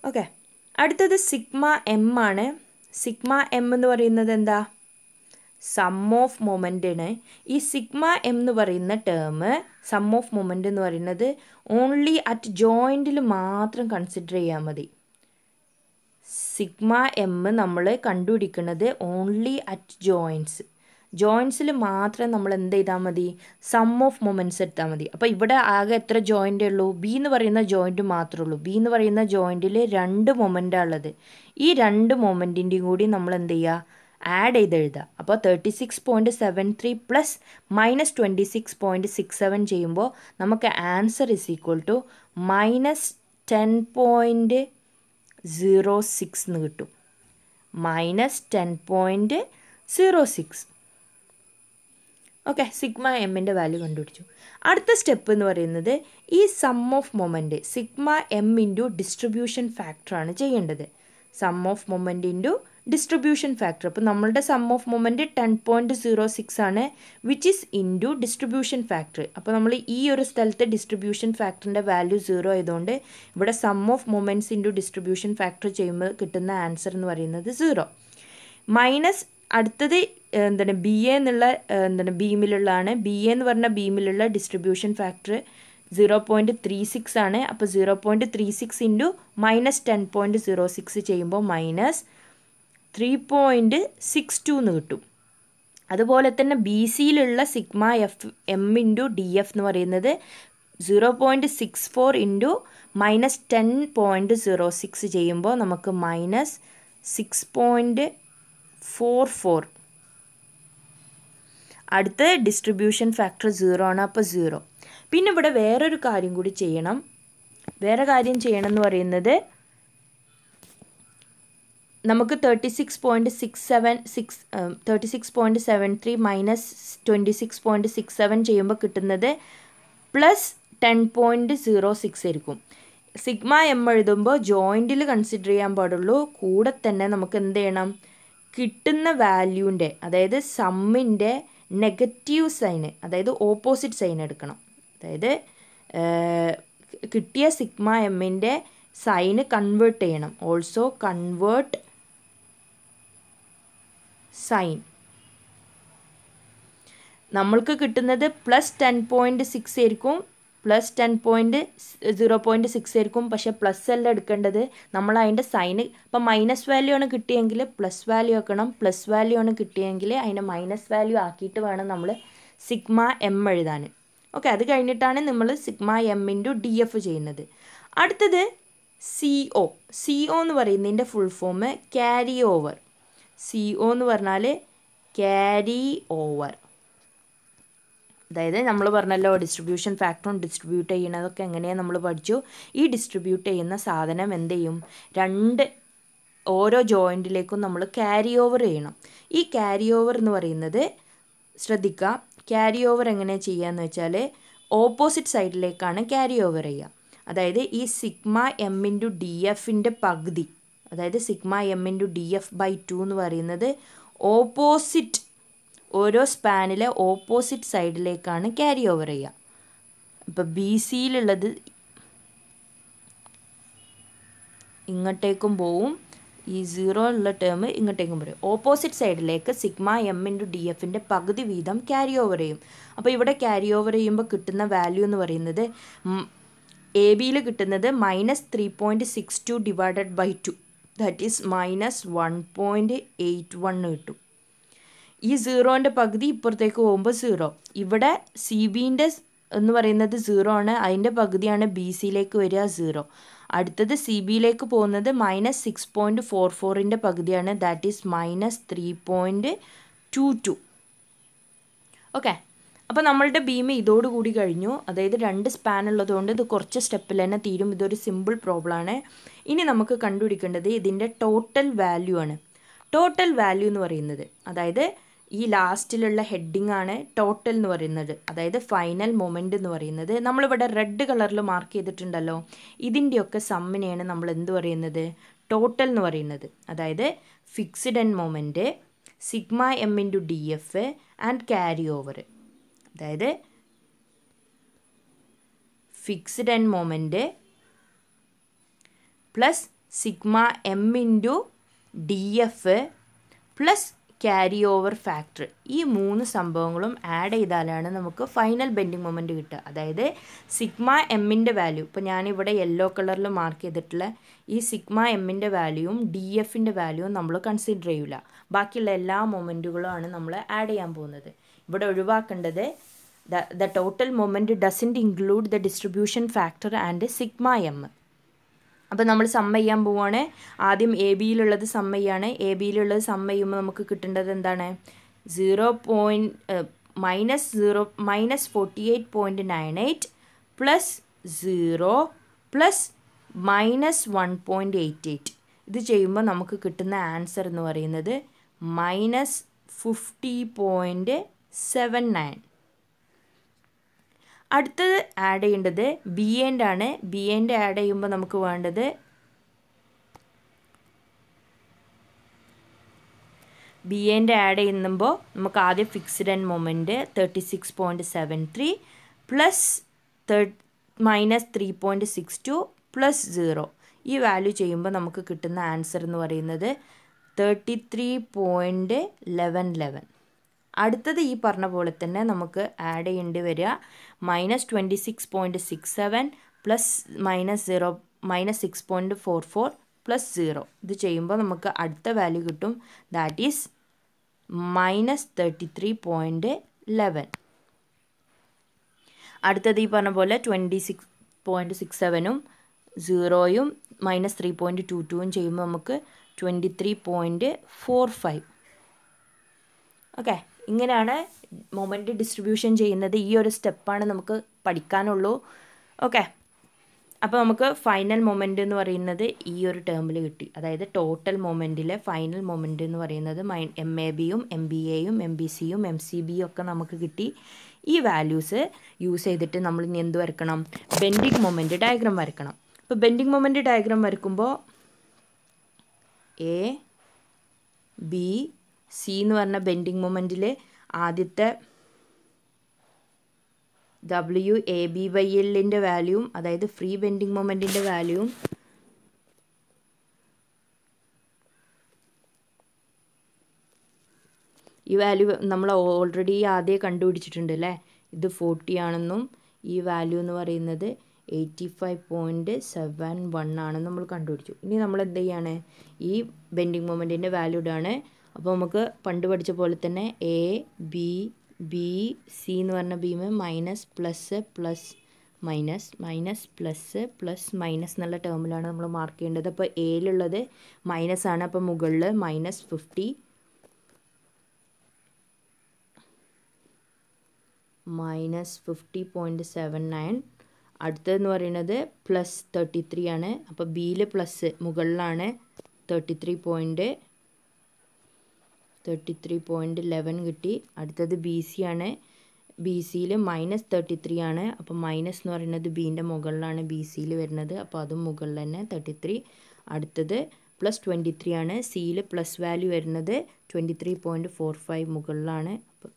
ഓക്കെ, അടുത്തത് സിഗ്മ എം ആണ്. സിഗ്മ എം എന്ന് പറയുന്നത് എന്താ? സം ഓഫ് മൊമെൻ്റാണ്. ഈ സിഗ്മ എം എന്ന് പറയുന്ന ടേം, സം ഓഫ് മൊമെൻ്റ് എന്ന് പറയുന്നത് ഓൺലി അറ്റ് ജോയിൻറ്റിൽ മാത്രം കൺസിഡർ ചെയ്യാൽ മതി. സിഗ്മ എം നമ്മൾ കണ്ടുപിടിക്കുന്നത് ഓൺലി അറ്റ് ജോയിൻസിൽ മാത്രം നമ്മൾ എന്ത് ചെയ്താൽ മതി? സം ഓഫ് മൊമെൻറ്റ്സ് എടുത്താൽ മതി. അപ്പോൾ ഇവിടെ ആകെ എത്ര ജോയിൻ്റേ ഉള്ളൂ? ബി എന്ന് പറയുന്ന ജോയിൻറ്റ് മാത്രമേ ഉള്ളൂ. ബി എന്ന് പറയുന്ന ജോയിൻറ്റിൽ 2 മൊമെൻ്റാണ് ഉള്ളത്. ഈ 2 മൊമെൻറ്റിൻ്റെയും കൂടി നമ്മൾ എന്ത് ചെയ്യുക? ആഡ് ചെയ്ത് എഴുതുക. അപ്പോൾ 36.73 പ്ലസ് മൈനസ് 26.67 ചെയ്യുമ്പോൾ നമുക്ക് answer is equal to minus 10.06 എന്ന് കിട്ടും. മൈനസ് 10.06. ഓക്കെ, സിഗ്മ എമ്മിൻ്റെ വാല്യൂ കണ്ടുപിടിച്ചു. അടുത്ത സ്റ്റെപ്പ് എന്ന് പറയുന്നത് ഈ sum of moment sigma M into distribution ഫാക്ടറാണ് ചെയ്യേണ്ടത്. Sum of moment into distribution factor. അപ്പോൾ നമ്മളുടെ സം ഓഫ് മൊമെൻറ്റ് 10.06 ആണ്, which is into distribution factor. അപ്പോൾ നമ്മൾ ഈ ഒരു സ്ഥലത്ത് ഡിസ്ട്രിബ്യൂഷൻ ഫാക്ടറിൻ്റെ വാല്യൂ 0 ആയതുകൊണ്ട് ഇവിടെ sum of moments into distribution factor ചെയ്യുമ്പോൾ കിട്ടുന്ന ആൻസർ എന്ന് പറയുന്നത് 0. മൈനസ് അടുത്തത് എന്താണ്? ബി എ എന്നുള്ള ബീമിലുള്ളതാണ്. ബി എ എന്ന് പറഞ്ഞ ബീമിലുള്ള ഡിസ്ട്രിബ്യൂഷൻ ഫാക്ടർ 0.36 ആണ്. അപ്പോൾ 0.36 ഇൻറ്റു മൈനസ് 10.06 ചെയ്യുമ്പോൾ മൈനസ് 3.62 എന്ന് കിട്ടും. അതുപോലെ തന്നെ ബി സിയിലുള്ള sigma M into D F എന്ന് പറയുന്നത് 0.64 ഇൻറ്റു മൈനസ് 10.06 ചെയ്യുമ്പോൾ നമുക്ക് മൈനസ് 6.44. അടുത്ത ഡിസ്ട്രിബ്യൂഷൻ ഫാക്ടർ 0 ആണ്, അപ്പോൾ 0. പിന്നെ ഇവിടെ വേറൊരു കാര്യം കൂടി ചെയ്യണം. എന്ന് പറയുന്നത് നമുക്ക് 36.73 മൈനസ് 26.67 ചെയ്യുമ്പോൾ കിട്ടുന്നത് പ്ലസ് 10.06 ആയിരിക്കും. സിഗ്മ എം എഴുതുമ്പോൾ ജോയിൻറ്റിൽ കൺസിഡർ ചെയ്യാൻ പാടുള്ളൂ. കൂടെ തന്നെ നമുക്ക് എന്ത് ചെയ്യണം? കിട്ടുന്ന വാല്യൂൻ്റെ, അതായത് സമ്മിൻ്റെ നെഗറ്റീവ് സൈന്, അതായത് ഓപ്പോസിറ്റ് സൈൻ എടുക്കണം. അതായത് കിട്ടിയ സിഗ്മ എമ്മിൻ്റെ സൈന് കൺവേർട്ട് ചെയ്യണം. Also convert sign. നമ്മൾക്ക് കിട്ടുന്നത് പ്ലസ് 10.6 ആയിരിക്കും, പ്ലസ് 0.6 ആയിരിക്കും. പക്ഷേ പ്ലസ് അല്ല എടുക്കേണ്ടത്, നമ്മൾ അതിൻ്റെ സൈന് ഇപ്പം മൈനസ് വാല്യൂ ആണ് കിട്ടിയെങ്കിൽ പ്ലസ് വാല്യൂ ആക്കണം, പ്ലസ് വാല്യൂ ആണ് കിട്ടിയെങ്കിൽ അതിനെ മൈനസ് വാല്യൂ ആക്കിയിട്ട് വേണം നമ്മൾ സിഗ്മ എം എഴുതാൻ. ഓക്കെ, അത് കഴിഞ്ഞിട്ടാണ് നമ്മൾ sigma M into D F ചെയ്യുന്നത്. അടുത്തത് CO. CO എന്ന് പറയുന്നതിൻ്റെ full form carry over. CO എന്ന് പറഞ്ഞാൽ ക്യാരി ഓവർ. അതായത് നമ്മൾ പറഞ്ഞല്ലോ ഡിസ്ട്രിബ്യൂഷൻ ഫാക്ടറും ഡിസ്ട്രിബ്യൂട്ട് ചെയ്യുന്നതൊക്കെ എങ്ങനെയാണ് നമ്മൾ പഠിച്ചു. ഈ ഡിസ്ട്രിബ്യൂട്ട് ചെയ്യുന്ന സാധനം എന്ത് ചെയ്യും? ഓരോ ജോയിൻറ്റിലേക്കും നമ്മൾ ക്യാരി ഓവർ ചെയ്യണം. ഈ ക്യാരി ഓവർ എന്ന് പറയുന്നത് ശ്രദ്ധിക്കുക, ക്യാരി ഓവർ എങ്ങനെ ചെയ്യാന്ന് വെച്ചാൽ ഓപ്പോസിറ്റ് സൈഡിലേക്കാണ് ക്യാരി ഓവർ ചെയ്യുക. അതായത് ഈ സിഗ്മ എം ഇൻറ്റു ഡി എഫിൻ്റെ പകുതി, അതായത് sigma M into D F by 2 എന്ന് പറയുന്നത് ഓപ്പോസിറ്റ്, ഓരോ സ്പാനിലെ ഓപ്പോസിറ്റ് സൈഡിലേക്കാണ് ക്യാരി ഓവർ ചെയ്യുക. ഇപ്പോൾ ബി സിയിലുള്ളത് ഇങ്ങോട്ടേക്കും പോവും, ഈ 0 ഉള്ള ടേം ഇങ്ങോട്ടേക്കും വരും. ഓപ്പോസിറ്റ് സൈഡിലേക്ക് സിഗ്മ എം ഇൻറ്റു ഡി എഫിൻ്റെ പകുതി വീതം ക്യാരി ഓവർ ചെയ്യും. അപ്പോൾ ഇവിടെ ക്യാരി ഓവർ ചെയ്യുമ്പോൾ കിട്ടുന്ന വാല്യൂ എന്ന് പറയുന്നത് എ ബിയിൽ കിട്ടുന്നത് minus 3.62 divided by 2, that is minus 1.81 കിട്ടും. ഈ 0ൻ്റെ പകുതി ഇപ്പുറത്തേക്ക് പോകുമ്പോൾ 0. ഇവിടെ സി ബിൻ്റെ എന്ന് പറയുന്നത് 0 ആണ്, അതിൻ്റെ പകുതിയാണ് ബി സിയിലേക്ക് വരിക 0. അടുത്തത് സി ബിയിലേക്ക് പോകുന്നത് മൈനസ് 6.44ൻ്റെ പകുതിയാണ്, ദാറ്റ് ഈസ് മൈനസ് 3.22. ഓക്കെ, അപ്പോൾ നമ്മളുടെ ബീം ഇതോടുകൂടി കഴിഞ്ഞു. അതായത് 2 സ്പാൻ ഉള്ളതുകൊണ്ട് ഇത് കുറച്ച് സ്റ്റെപ്പിൽ തന്നെ തീരും. ഇതൊരു സിമ്പിൾ പ്രോബ്ലം ആണ്. ഇനി നമുക്ക് കണ്ടുപിടിക്കേണ്ടത് ഇതിൻ്റെ ടോട്ടൽ വാല്യൂ ആണ്. ടോട്ടൽ വാല്യൂ എന്ന് പറയുന്നത്, അതായത് ഈ ലാസ്റ്റിലുള്ള ഹെഡിങ് ആണ് ടോട്ടൽ എന്ന് പറയുന്നത്, അതായത് ഫൈനൽ മൊമെൻ്റ് എന്ന് പറയുന്നത്. നമ്മളിവിടെ റെഡ് കളറിൽ മാർക്ക് ചെയ്തിട്ടുണ്ടല്ലോ, ഇതിൻ്റെയൊക്കെ സമ്മിനെയാണ് നമ്മൾ എന്ത് പറയുന്നത്? ടോട്ടൽ എന്ന് പറയുന്നത്. അതായത് fixed end moment, sigma M into D F and carry over. അതായത് fixed end moment plus sigma M into DF plus carry over factor, ഈ 3 സംഭവങ്ങളും ആഡ് ചെയ്താലാണ് നമുക്ക് ഫൈനൽ ബെൻഡിങ് മൊമെൻറ്റ് കിട്ടുക. അതായത് സിഗ്മ എമ്മിൻ്റെ വാല്യൂ, ഇപ്പോൾ ഞാനിവിടെ യെല്ലോ കളറിൽ മാർക്ക് ചെയ്തിട്ടുള്ള ഈ സിഗ്മ എമ്മിൻ്റെ വാല്യൂവും DFൻ്റെ വാല്യൂവും നമ്മൾ കൺസിഡർ ചെയ്യില്ല. ബാക്കിയുള്ള എല്ലാ മൊമെൻറ്റുകളുമാണ് നമ്മൾ ആഡ് ചെയ്യാൻ പോകുന്നത്. ഇവിടെ ഒഴിവാക്കേണ്ടത് the total moment doesn't include the distribution factor and sigma M. അപ്പോൾ നമ്മൾ സമ്മ ചെയ്യാൻ പോവുകയാണ്. ആദ്യം എ ബിയിലുള്ളത് സമ്മ ചെയ്യാണ്. എ ബിയിലുള്ളത് സമ്മ ചെയ്യുമ്പോൾ നമുക്ക് കിട്ടേണ്ടത് എന്താണ്? -48.98 പ്ലസ് 0 പ്ലസ് -1.88. ഇത് ചെയ്യുമ്പോൾ നമുക്ക് കിട്ടുന്ന ആൻസർ എന്ന് പറയുന്നത് -50.79. അടുത്തത് ആഡ് ചെയ്യേണ്ടത് ബി എൻ്റെ ആണ്. ബി എൻ്റെ ആഡ് ചെയ്യുമ്പോൾ നമുക്ക് വേണ്ടത് ബി എൻ്റെ ആഡ് ചെയ്യുമ്പോൾ നമുക്ക് ആദ്യം fixed and moment 36.73 plus -3.62 plus 0, ഈ വാല്യൂ ചെയ്യുമ്പോൾ നമുക്ക് കിട്ടുന്ന ആൻസർ എന്ന് പറയുന്നത് 33.11. അടുത്തത് ഈ പറഞ്ഞ പോലെ തന്നെ നമുക്ക് ആഡ് ചെയ്യേണ്ടി വരിക -26.67 പ്ലസ് -6.44 പ്ലസ് 0. ഇത് ചെയ്യുമ്പോൾ നമുക്ക് അടുത്ത വാല്യൂ കിട്ടും, ദാറ്റ് ഈസ് -33.11. അടുത്തത് ഈ പറഞ്ഞ പോലെ 26.67ഉം 0യും -3.22ഉം ചെയ്യുമ്പോൾ നമുക്ക് 23.45. ഓക്കെ, ഇങ്ങനെയാണ് മൊമെൻറ്റ് ഡിസ്ട്രിബ്യൂഷൻ ചെയ്യുന്നത്. ഈ ഒരു സ്റ്റെപ്പാണ് നമുക്ക് പഠിക്കാനുള്ളൂ. ഓക്കെ, അപ്പോൾ നമുക്ക് ഫൈനൽ മൊമെൻറ്റ് എന്ന് പറയുന്നത് ഈ ഒരു ടേമിൽ കിട്ടി. അതായത് ടോട്ടൽ മൊമെൻറ്റിലെ ഫൈനൽ മൊമെൻറ്റ് എന്ന് പറയുന്നത് MABയും MBAയും MBCയും MCBയും ഒക്കെ നമുക്ക് കിട്ടി. ഈ വാല്യൂസ് യൂസ് ചെയ്തിട്ട് നമ്മൾ ഇനി എന്ത് വരക്കണം? ബെൻഡിങ് മൊമെൻറ്റ് ഡയഗ്രാം വരക്കണം. അപ്പോൾ ബെൻഡിങ് മൊമെൻറ്റ് ഡയഗ്രാം വരയ്ക്കുമ്പോൾ ABC എന്ന് പറഞ്ഞ ബെൻഡിങ് മൊമെൻറ്റിൽ ആദ്യത്തെ WAB/Lൻ്റെ വാല്യൂവും, അതായത് ഫ്രീ ബെൻഡിങ് മൊമെൻറ്റിൻ്റെ വാല്യൂവും ഈ വാല്യൂ നമ്മൾ ഓൾറെഡി ആദ്യം കണ്ടുപിടിച്ചിട്ടുണ്ട് അല്ലേ. ഇത് 40 ആണെന്നും ഈ വാല്യൂ എന്ന് പറയുന്നത് 85.71 ആണെന്ന് നമ്മൾ കണ്ടുപിടിച്ചു. ഇനി നമ്മൾ എന്ത് ചെയ്യാണ്? ഈ ബെൻഡിങ് മൊമെൻറ്റിൻ്റെ വാല്യൂ ഇടാണ്. അപ്പോൾ നമുക്ക് പണ്ട് പഠിച്ച പോലെ തന്നെ ABC എന്ന് പറഞ്ഞ beam minus plus plus minus minus plus plus minus എന്നുള്ള ടേമിലാണ് നമ്മൾ മാർക്ക് ചെയ്യേണ്ടത്. അപ്പോൾ എയിലുള്ളത് മൈനസ് ആണ്. അപ്പോൾ മുകളിൽ -50 -50.79. അടുത്തതെന്ന് പറയുന്നത് +33 ആണ്. അപ്പോൾ ബിയിൽ പ്ലസ് മുകളിലാണ് 33.11 കിട്ടി. അടുത്തത് BC ആണ്. BCയിൽ -33 ആണ്. അപ്പോൾ മൈനസ് എന്ന് പറയുന്നത് ബീൻ്റെ മുകളിലാണ് BCയിൽ വരുന്നത്. അപ്പോൾ അതും മുകളിൽ തന്നെ 33. അടുത്തത് +23 ആണ്. സിയിൽ പ്ലസ് വാല്യൂ വരുന്നത് 23.45 മുകളിലാണ്. അപ്പോൾ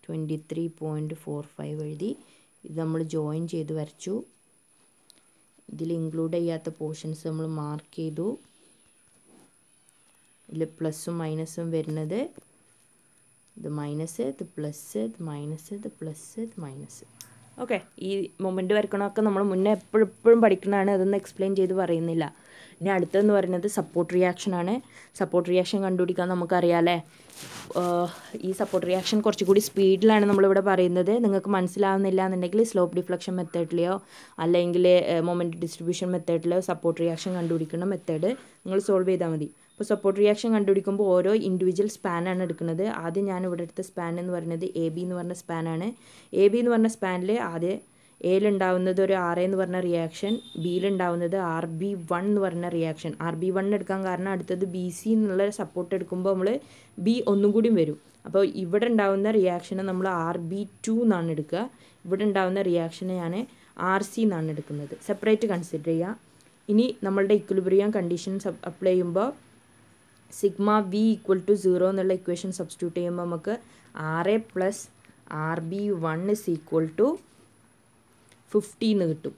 23.45 എഴുതി. ഇത് നമ്മൾ ജോയിൻ ചെയ്ത് വരച്ചു. ഇതിൽ ഇൻക്ലൂഡ് ചെയ്യാത്ത പോർഷൻസ് നമ്മൾ മാർക്ക് ചെയ്തു. ഇതിൽ പ്ലസും മൈനസും വരുന്നത് ഇത് മൈനസ്, ഇത് പ്ലസ്, ഇത് മൈനസ്, ഇത് പ്ലസ്, ഇത് മൈനസ്. ഓക്കെ, ഈ മൊമെൻറ്റ് വരക്കണമൊക്കെ നമ്മൾ മുന്നേ എപ്പോഴും പഠിക്കണതാണ്. അതൊന്നും എക്സ്പ്ലെയിൻ ചെയ്ത് പറയുന്നില്ല. ഇനി അടുത്തതെന്ന് പറയുന്നത് സപ്പോർട്ട് റിയാക്ഷൻ ആണ്. സപ്പോർട്ട് റിയാക്ഷൻ കണ്ടുപിടിക്കാൻ നമുക്കറിയാമല്ലേ. ഈ സപ്പോർട്ട് റിയാക്ഷൻ കുറച്ചുകൂടി സ്പീഡിലാണ് നമ്മളിവിടെ പറയുന്നത്. നിങ്ങൾക്ക് മനസ്സിലാവുന്നില്ല എന്നുണ്ടെങ്കിൽ സ്ലോപ്പ് ഡിഫ്ലക്ഷൻ മെത്തേഡിലെയോ അല്ലെങ്കിൽ മൊമെൻറ്റ് ഡിസ്ട്രിബ്യൂഷൻ മെത്തേഡിലെയോ സപ്പോർട്ട് റിയാക്ഷൻ കണ്ടുപിടിക്കുന്ന മെത്തേഡ് നിങ്ങൾ സോൾവ് ചെയ്താൽ മതി. അപ്പോൾ സപ്പോർട്ട് റിയാക്ഷൻ കണ്ടുപിടിക്കുമ്പോൾ ഓരോ ഇൻഡിവിജ്വൽ സ്പാനാണ് എടുക്കുന്നത്. ആദ്യം ഞാൻ ഇവിടെ എടുത്ത സ്പാൻ എന്ന് പറയുന്നത് AB എന്ന് പറഞ്ഞ സ്പാനാണ്. AB എന്ന് പറഞ്ഞ സ്പാനിൽ ആദ്യം എയിലുണ്ടാവുന്നത് ഒരു RA എന്ന് പറഞ്ഞ റിയാക്ഷൻ, ബിയിലുണ്ടാവുന്നത് RB1 എന്ന് പറഞ്ഞ റിയാക്ഷൻ. RB1 എടുക്കാൻ കാരണം അടുത്തത് BC എന്നുള്ള സപ്പോർട്ട് എടുക്കുമ്പോൾ നമ്മൾ B ഒന്നും കൂടിയും വരും. അപ്പോൾ ഇവിടെ ഉണ്ടാവുന്ന റിയാക്ഷനെ നമ്മൾ RB2 എന്നാണ് എടുക്കുക. ഇവിടെ ഉണ്ടാവുന്ന റിയാക്ഷനെ ഞാൻ RC എന്നാണ് എടുക്കുന്നത്. സെപ്പറേറ്റ് കൺസിഡർ ചെയ്യുക. ഇനി നമ്മളുടെ ഇക്വിലിബ്രിയം കണ്ടീഷൻസ് അപ്ലൈ ചെയ്യുമ്പോൾ σV = 0 എന്നുള്ള ഇക്വേഷൻ സബ്സ്റ്റിറ്റ്യൂട്ട് ചെയ്യുമ്പോൾ നമുക്ക് RA + RB1 = 50 എന്ന് കിട്ടും.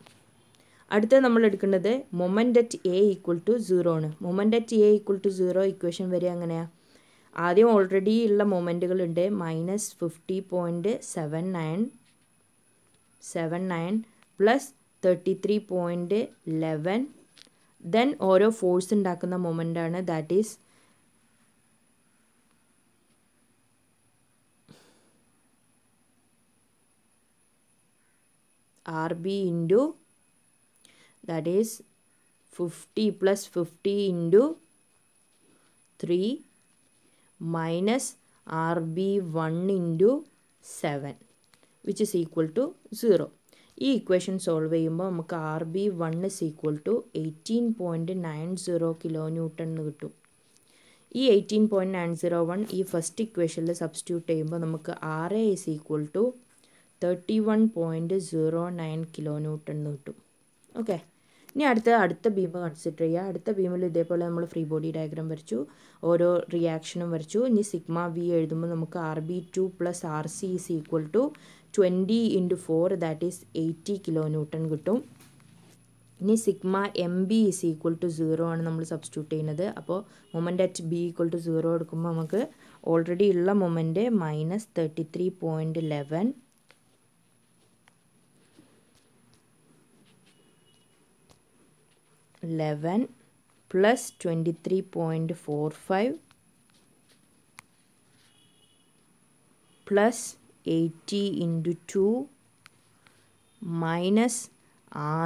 അടുത്ത നമ്മൾ എടുക്കുന്നത് moment at A equal to 0 ആണ്. Moment at A equal to 0 equation വരെ എങ്ങനെയാണ്? ആദ്യം ഓൾറെഡി ഉള്ള മൊമെൻറ്റുകളുണ്ട് -50.79 പ്ലസ് 33.11 ദെൻ ഓരോ ഫോഴ്സ് ഉണ്ടാക്കുന്ന മൊമെൻ്റാണ് that is RB into that is 50 plus 50 into 3 minus RB1 into 7 which is equal to 0. ഈ ഇക്വേഷൻ സോൾവ് ചെയ്യുമ്പോൾ നമുക്ക് RB1 is equal to 18.90 kilo newton എന്ന് കിട്ടും. ഈ 18.901 ഈ ഫസ്റ്റ് ഇക്വേഷനിൽ സബ്സ്റ്റിറ്റ്യൂട്ട് ചെയ്യുമ്പോൾ നമുക്ക് RA is equal to 31.09 kilo newton എന്ന് കിട്ടും. ഓക്കെ, ഇനി അടുത്ത ബീം കൺസിഡർ ചെയ്യുക. അടുത്ത ബീമിൽ ഇതേപോലെ നമ്മൾ ഫ്രീ ബോഡി ഡയഗ്രാം വരച്ചു, ഓരോ റിയാക്ഷനും വരച്ചു. ഇനി സിഗ്മ വി എഴുതുമ്പോൾ നമുക്ക് RB2 plus RC is equal to 20 into 4 that is 80 kilo newton കിട്ടും. ഇനി sigma MB is equal to 0 ആണ് നമ്മൾ സബ്സ്റ്റിറ്റ്യൂട്ട് ചെയ്യുന്നത്. അപ്പോൾ moment at B equal to 0 എടുക്കുമ്പോൾ നമുക്ക് ഓൾറെഡി ഉള്ള moment -33.11 plus 23.45 plus 80 into 2 minus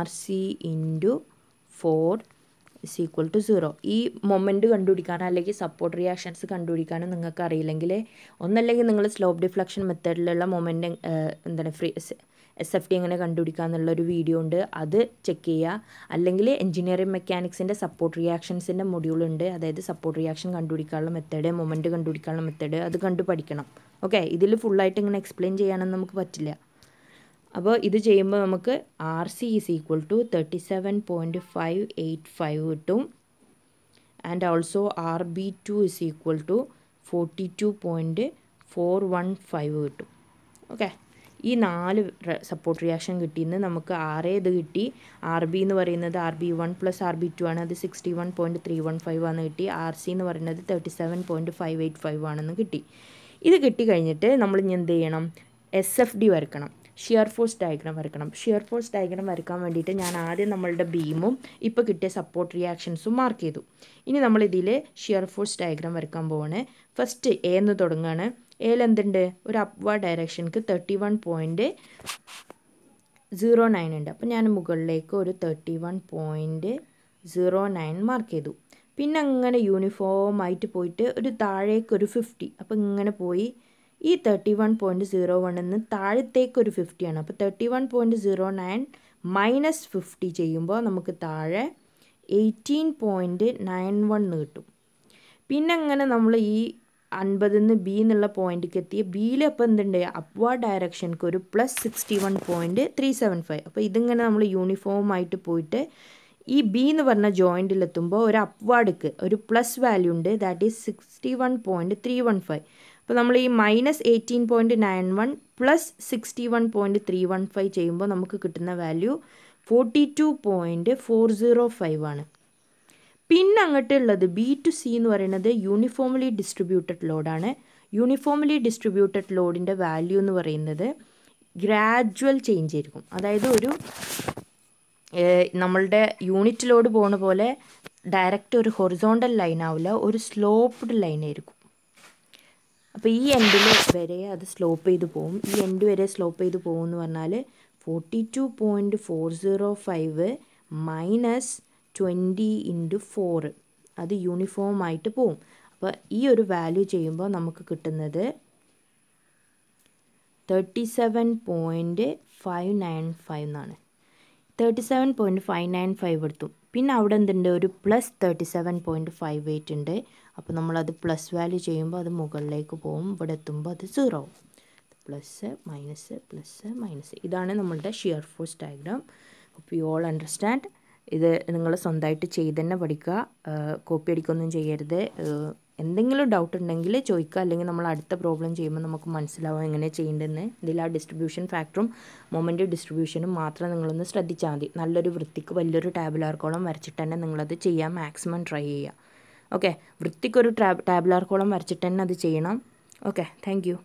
RC into 4 is equal to 0. ഈ മൊമെൻറ്റ് കണ്ടുപിടിക്കാനോ അല്ലെങ്കിൽ സപ്പോർട്ട് റിയാക്ഷൻസ് കണ്ടുപിടിക്കാനോ നിങ്ങൾക്ക് അറിയില്ലെങ്കിൽ ഒന്നല്ലെങ്കിൽ നിങ്ങൾ സ്ലോപ്പ് ഡിഫ്ലക്ഷൻ മെത്തേഡിലുള്ള മൊമെൻറ്റ് എന്താണ് SFD എങ്ങനെ കണ്ടുപിടിക്കുക എന്നുള്ളൊരു വീഡിയോ ഉണ്ട്, അത് ചെക്ക് ചെയ്യുക. അല്ലെങ്കിൽ എഞ്ചിനീയറിംഗ് മെക്കാനിക്സിൻ്റെ സപ്പോർട്ട് റിയാക്ഷൻസിൻ്റെ മൊഡ്യൂളുണ്ട്, അതായത് സപ്പോർട്ട് റിയാക്ഷൻ കണ്ടുപിടിക്കാനുള്ള മെത്തേഡ്, മൊമെൻറ്റ് കണ്ടുപിടിക്കാനുള്ള മെത്തേഡ്, അത് കണ്ടു പഠിക്കണം. ഓക്കെ, ഇതിൽ ഫുള്ളായിട്ട് ഇങ്ങനെ എക്സ്പ്ലെയിൻ ചെയ്യാനൊന്നും നമുക്ക് പറ്റില്ല. അപ്പോൾ ഇത് ചെയ്യുമ്പോൾ നമുക്ക് RC ഈസ് ഈക്വൽ ടു 37.585 കിട്ടും. And also RB2 is equal to 42.415 കിട്ടും. ഓക്കെ, ഈ 4 സപ്പോർട്ട് റിയാക്ഷൻ കിട്ടിയെന്ന് നമുക്ക് RA ഇത് കിട്ടി. RB എന്ന് പറയുന്നത് RB1 പ്ലസ് RB2 ആണ്, അത് 61.315 ആണ് കിട്ടി. RC എന്ന് പറയുന്നത് 37.585 ആണെന്ന് കിട്ടി. ഇത് കിട്ടിക്കഴിഞ്ഞിട്ട് നമ്മൾ ഇനി എന്ത് ചെയ്യണം? SFD വരക്കണം, ഷിയർ ഫോഴ്സ് ഡയഗ്രാം വരക്കണം. ഷിയർ ഫോഴ്സ് ഡയഗ്രാം വരക്കാൻ വേണ്ടിയിട്ട് ഞാൻ ആദ്യം നമ്മളുടെ ബീമും ഇപ്പോൾ കിട്ടിയ സപ്പോർട്ട് റിയാക്ഷൻസും മാർക്ക് ചെയ്തു. ഇനി നമ്മളിതിൽ ഷിയർ ഫോഴ്സ് ഡയഗ്രാം വരക്കാൻ പോവാണ്. ഫസ്റ്റ് എ എന്ന് തുടങ്ങുകയാണ്. എയിൽ എന്തുണ്ട്? ഒരു അപ്വാർഡ് ഡയറക്ഷൻക്ക് 31.09 ഉണ്ട്. അപ്പോൾ ഞാൻ മുകളിലേക്ക് ഒരു 31.09 മാർക്ക് ചെയ്തു. പിന്നെ അങ്ങനെ യൂണിഫോം ആയിട്ട് പോയിട്ട് ഒരു താഴേക്ക് ഒരു 50. അപ്പോൾ ഇങ്ങനെ പോയി ഈ 31.01 നിന്ന് താഴത്തേക്ക് ഒരു 50 ആണ്. അപ്പോൾ 31.09 മൈനസ് 50 ചെയ്യുമ്പോൾ നമുക്ക് താഴെ 18.91 കിട്ടും. പിന്നെ അങ്ങനെ നമ്മൾ ഈ 50 നിന്ന് B എന്നുള്ള പോയിന്റിലേക്ക് എത്തി. ബിയിൽ അപ്പോൾ എന്തുണ്ട്? അപ്വാർഡ് ഡയറക്ഷൻക്ക് ഒരു പ്ലസ് 61.375. അപ്പോൾ ഇതിങ്ങനെ നമ്മൾ യൂണിഫോം ആയിട്ട് പോയിട്ട് ഈ B എന്ന് പറഞ്ഞ ജോയിൻറ്റിലെത്തുമ്പോൾ ഒരു അപ്വാർഡ്ക്ക് ഒരു പ്ലസ് വാല്യൂ ഉണ്ട്, ദാറ്റ് ഈസ് 61.315. അപ്പോൾ നമ്മൾ ഈ -18.91 പ്ലസ് 61.315 ചെയ്യുമ്പോൾ നമുക്ക് കിട്ടുന്ന വാല്യൂ 42.405 ആണ്. പിന്നെ അങ്ങോട്ടുള്ളത് B to C എന്ന് പറയുന്നത് യൂണിഫോംലി ഡിസ്ട്രിബ്യൂട്ടഡ് ലോഡാണ്. യൂണിഫോംലി ഡിസ്ട്രിബ്യൂട്ടഡ് ലോഡിൻ്റെ വാല്യൂ എന്ന് പറയുന്നത് ഗ്രാജുവൽ ചേഞ്ച് ആയിരിക്കും. അതായത് ഒരു നമ്മളുടെ യൂണിറ്റ് ലോഡ് പോണ പോലെ ഡയറക്റ്റ് ഒരു ഹൊറിസോണ്ടൽ ലൈൻ ആവില്ല, ഒരു സ്ലോപ്ഡ് ലൈൻ ആയിരിക്കും. അപ്പോൾ ഈ എൻഡിൽ വരെ അത് സ്ലോപ്പ് ചെയ്ത് പോകും. ഈ എൻഡ് വരെ സ്ലോപ്പ് ചെയ്ത് പോകും എന്ന് പറഞ്ഞാൽ 42.405 മൈനസ് 20 into 4 അത് യൂണിഫോം ആയിട്ട് പോവും. അപ്പോൾ ഈ ഒരു വാല്യൂ ചെയ്യുമ്പോൾ നമുക്ക് കിട്ടുന്നത് 37.595 എന്നാണ്. 37.595 എടുത്തു. പിന്നെ അവിടെ എന്തുണ്ട്? ഒരു പ്ലസ് 37.58 ഉണ്ട്. അപ്പോൾ നമ്മളത് പ്ലസ് വാല്യൂ ചെയ്യുമ്പോൾ അത് മുകളിലേക്ക് പോകും. ഇവിടെ എത്തുമ്പോൾ അത് 0 ആവും. Plus minus plus minus. ഇതാണ് നമ്മളുടെ shear force diagram. Hope you all understand. ഇത് നിങ്ങൾ സ്വന്തമായിട്ട് ചെയ്ത് തന്നെ പഠിക്കുക, കോപ്പി അടിക്കൊന്നും ചെയ്യരുത്. എന്തെങ്കിലും ഡൗട്ട് ഉണ്ടെങ്കിൽ ചോദിക്കുക, അല്ലെങ്കിൽ നമ്മൾ അടുത്ത പ്രോബ്ലം ചെയ്യുമ്പോൾ നമുക്ക് മനസ്സിലാവും എങ്ങനെ ചെയ്യേണ്ടതെന്ന്. ഇതിൽ ആ ഡിസ്ട്രിബ്യൂഷൻ ഫാക്ടറും മൊമെൻ്റ് ഡിസ്ട്രിബ്യൂഷനും മാത്രം നിങ്ങളൊന്ന് ശ്രദ്ധിച്ചാൽ മതി. നല്ലൊരു വൃത്തിക്ക് വലിയൊരു ടാബുലാർ കോളം വരച്ചിട്ട് തന്നെ നിങ്ങളത് ചെയ്യാൻ മാക്സിമം ട്രൈ ചെയ്യുക. ഓക്കെ, വൃത്തിക്കൊരു ടാബുലാർ കോളം വരച്ചിട്ട് തന്നെ അത് ചെയ്യണം. Okay, thank you.